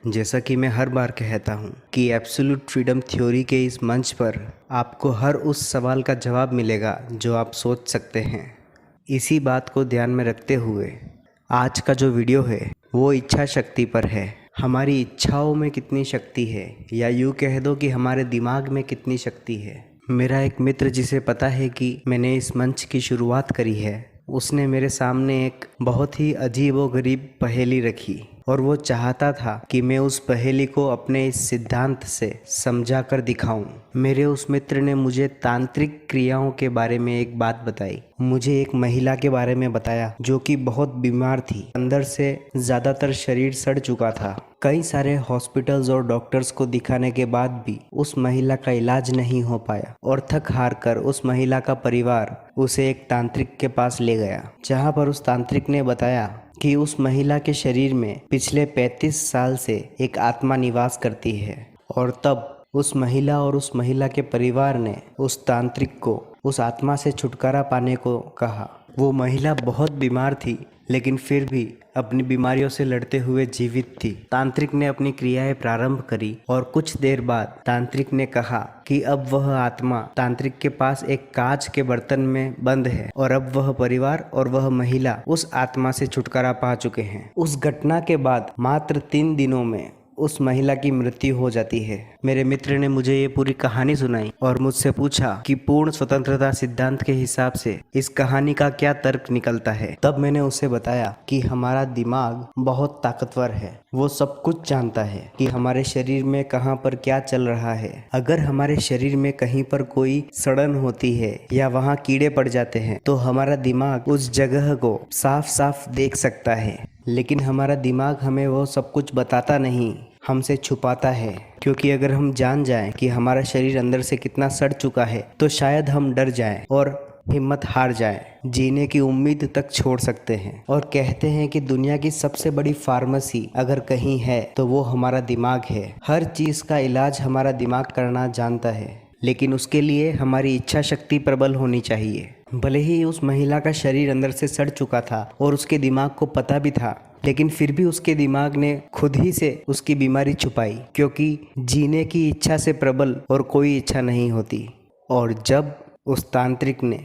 जैसा कि मैं हर बार कहता हूँ कि एब्सोल्यूट फ्रीडम थ्योरी के इस मंच पर आपको हर उस सवाल का जवाब मिलेगा जो आप सोच सकते हैं। इसी बात को ध्यान में रखते हुए आज का जो वीडियो है वो इच्छा शक्ति पर है। हमारी इच्छाओं में कितनी शक्ति है, या यूँ कह दो कि हमारे दिमाग में कितनी शक्ति है। मेरा एक मित्र जिसे पता है कि मैंने इस मंच की शुरुआत करी है, उसने मेरे सामने एक बहुत ही अजीब व गरीब पहेली रखी और वो चाहता था कि मैं उस पहेली को अपने इस सिद्धांत से समझा कर दिखाऊं। मेरे उस मित्र ने मुझे तांत्रिक क्रियाओं के बारे में एक बात बताई। मुझे एक महिला के बारे में बताया जो कि बहुत बीमार थी, अंदर से ज़्यादातर शरीर सड़ चुका था। कई सारे हॉस्पिटल्स और डॉक्टर्स को दिखाने के बाद भी उस महिला का इलाज नहीं हो पाया और थक हार कर उस महिला का परिवार उसे एक तांत्रिक के पास ले गया, जहां पर उस तांत्रिक ने बताया कि उस महिला के शरीर में पिछले 35 साल से एक आत्मा निवास करती है। और तब उस महिला और उस महिला के परिवार ने उस तांत्रिक को उस आत्मा से छुटकारा पाने को कहा। वो महिला बहुत बीमार थी, लेकिन फिर भी अपनी बीमारियों से लड़ते हुए जीवित थी। तांत्रिक ने अपनी क्रियाएं प्रारंभ करी और कुछ देर बाद तांत्रिक ने कहा कि अब वह आत्मा तांत्रिक के पास एक कांच के बर्तन में बंद है और अब वह परिवार और वह महिला उस आत्मा से छुटकारा पा चुके हैं। उस घटना के बाद मात्र 3 दिनों में उस महिला की मृत्यु हो जाती है। मेरे मित्र ने मुझे ये पूरी कहानी सुनाई और मुझसे पूछा कि पूर्ण स्वतंत्रता सिद्धांत के हिसाब से इस कहानी का क्या तर्क निकलता है। तब मैंने उसे बताया कि हमारा दिमाग बहुत ताकतवर है, वो सब कुछ जानता है कि हमारे शरीर में कहाँ पर क्या चल रहा है। अगर हमारे शरीर में कहीं पर कोई सड़न होती है या वहाँ कीड़े पड़ जाते हैं तो हमारा दिमाग उस जगह को साफ साफ देख सकता है, लेकिन हमारा दिमाग हमें वो सब कुछ बताता नहीं, हमसे छुपाता है। क्योंकि अगर हम जान जाएं कि हमारा शरीर अंदर से कितना सड़ चुका है तो शायद हम डर जाएं और हिम्मत हार जाएं, जीने की उम्मीद तक छोड़ सकते हैं। और कहते हैं कि दुनिया की सबसे बड़ी फार्मेसी अगर कहीं है तो वो हमारा दिमाग है। हर चीज़ का इलाज हमारा दिमाग करना जानता है, लेकिन उसके लिए हमारी इच्छा शक्ति प्रबल होनी चाहिए। भले ही उस महिला का शरीर अंदर से सड़ चुका था और उसके दिमाग को पता भी था, लेकिन फिर भी उसके दिमाग ने खुद ही से उसकी बीमारी छुपाई, क्योंकि जीने की इच्छा से प्रबल और कोई इच्छा नहीं होती। और जब उस तांत्रिक ने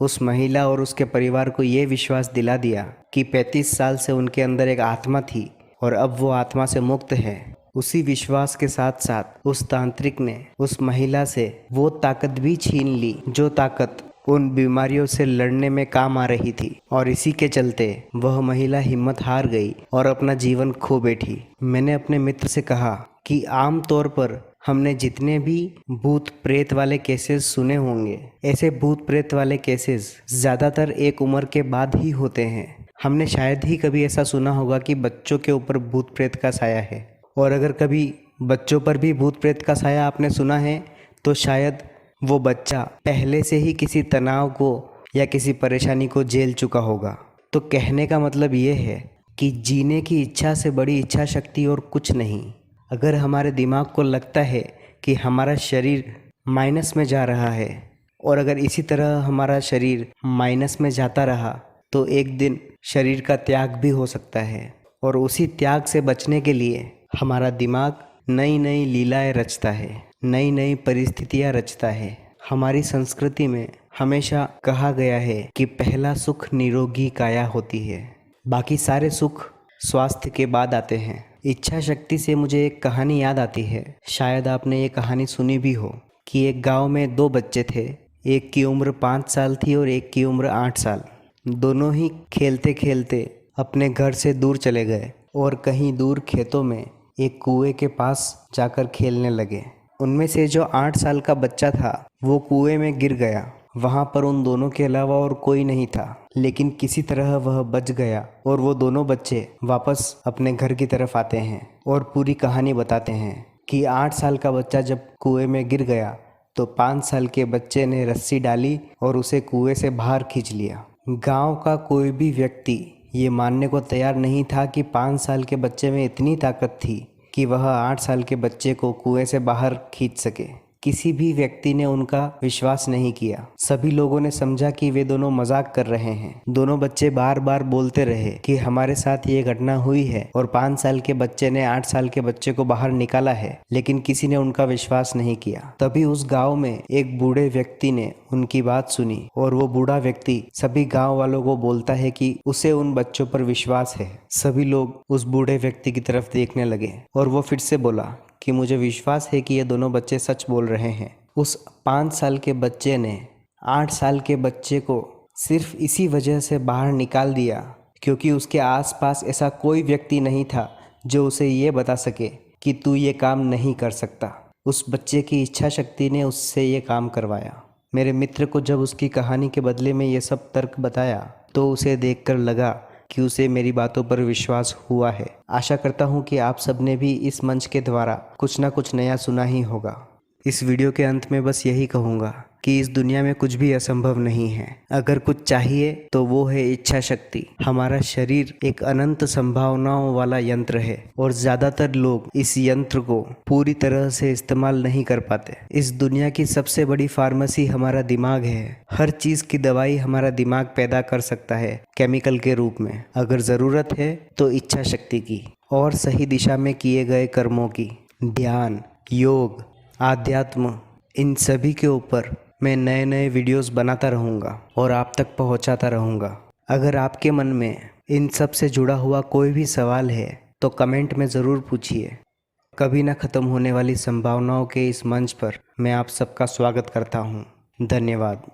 उस महिला और उसके परिवार को ये विश्वास दिला दिया कि 35 साल से उनके अंदर एक आत्मा थी और अब वो आत्मा से मुक्त है, उसी विश्वास के साथ साथ उस तांत्रिक ने उस महिला से वो ताकत भी छीन ली जो ताकत उन बीमारियों से लड़ने में काम आ रही थी। और इसी के चलते वह महिला हिम्मत हार गई और अपना जीवन खो बैठी। मैंने अपने मित्र से कहा कि आम तौर पर हमने जितने भी भूत प्रेत वाले केसेस सुने होंगे, ऐसे भूत प्रेत वाले केसेस ज़्यादातर एक उम्र के बाद ही होते हैं। हमने शायद ही कभी ऐसा सुना होगा कि बच्चों के ऊपर भूत प्रेत का साया है, और अगर कभी बच्चों पर भी भूत प्रेत का साया आपने सुना है तो शायद वो बच्चा पहले से ही किसी तनाव को या किसी परेशानी को झेल चुका होगा। तो कहने का मतलब ये है कि जीने की इच्छा से बड़ी इच्छा शक्ति और कुछ नहीं। अगर हमारे दिमाग को लगता है कि हमारा शरीर माइनस में जा रहा है और अगर इसी तरह हमारा शरीर माइनस में जाता रहा तो एक दिन शरीर का त्याग भी हो सकता है। और उसी त्याग से बचने के लिए हमारा दिमाग नई नई लीलाएं रचता है, नई नई परिस्थितियां रचता है। हमारी संस्कृति में हमेशा कहा गया है कि पहला सुख निरोगी काया होती है, बाकी सारे सुख स्वास्थ्य के बाद आते हैं। इच्छा शक्ति से मुझे एक कहानी याद आती है, शायद आपने ये कहानी सुनी भी हो, कि एक गांव में 2 बच्चे थे। एक की उम्र 5 साल थी और एक की उम्र 8 साल। दोनों ही खेलते खेलते अपने घर से दूर चले गए और कहीं दूर खेतों में एक कुएं के पास जाकर खेलने लगे। उनमें से जो 8 साल का बच्चा था वो कुएं में गिर गया। वहाँ पर उन दोनों के अलावा और कोई नहीं था, लेकिन किसी तरह वह बच गया और वो दोनों बच्चे वापस अपने घर की तरफ आते हैं और पूरी कहानी बताते हैं कि 8 साल का बच्चा जब कुएं में गिर गया तो 5 साल के बच्चे ने रस्सी डाली और उसे कुएं से बाहर खींच लिया। गांव का कोई भी व्यक्ति ये मानने को तैयार नहीं था कि 5 साल के बच्चे में इतनी ताकत थी कि वह 8 साल के बच्चे को कुएं से बाहर खींच सके। किसी भी व्यक्ति ने उनका विश्वास नहीं किया। सभी लोगों ने समझा कि वे दोनों मजाक कर रहे हैं। दोनों बच्चे बार बार बोलते रहे कि हमारे साथ ये घटना हुई है और 5 साल के बच्चे ने 8 साल के बच्चे को बाहर निकाला है, लेकिन किसी ने उनका विश्वास नहीं किया। तभी उस गांव में एक बूढ़े व्यक्ति ने उनकी बात सुनी और वो बूढ़ा व्यक्ति सभी गांव वालों को बोलता है कि उसे उन बच्चों पर विश्वास है। सभी लोग उस बूढ़े व्यक्ति की तरफ देखने लगे और वो फिर से बोला कि मुझे विश्वास है कि ये दोनों बच्चे सच बोल रहे हैं। उस 5 साल के बच्चे ने 8 साल के बच्चे को सिर्फ इसी वजह से बाहर निकाल दिया क्योंकि उसके आसपास ऐसा कोई व्यक्ति नहीं था जो उसे ये बता सके कि तू ये काम नहीं कर सकता। उस बच्चे की इच्छा शक्ति ने उससे ये काम करवाया। मेरे मित्र को जब उसकी कहानी के बदले में ये सब तर्क बताया तो उसे देखकर लगा कि उसे मेरी बातों पर विश्वास हुआ है। आशा करता हूँ कि आप सब ने भी इस मंच के द्वारा कुछ ना कुछ नया सुना ही होगा। इस वीडियो के अंत में बस यही कहूँगा कि इस दुनिया में कुछ भी असंभव नहीं है। अगर कुछ चाहिए तो वो है इच्छा शक्ति। हमारा शरीर एक अनंत संभावनाओं वाला यंत्र है और ज़्यादातर लोग इस यंत्र को पूरी तरह से इस्तेमाल नहीं कर पाते। इस दुनिया की सबसे बड़ी फार्मेसी हमारा दिमाग है। हर चीज़ की दवाई हमारा दिमाग पैदा कर सकता है केमिकल के रूप में, अगर ज़रूरत है तो इच्छा शक्ति की और सही दिशा में किए गए कर्मों की। ध्यान, योग, आध्यात्म, इन सभी के ऊपर मैं नए नए वीडियोस बनाता रहूँगा और आप तक पहुँचाता रहूँगा। अगर आपके मन में इन सब से जुड़ा हुआ कोई भी सवाल है तो कमेंट में ज़रूर पूछिए। कभी न ख़त्म होने वाली संभावनाओं के इस मंच पर मैं आप सबका स्वागत करता हूँ। धन्यवाद।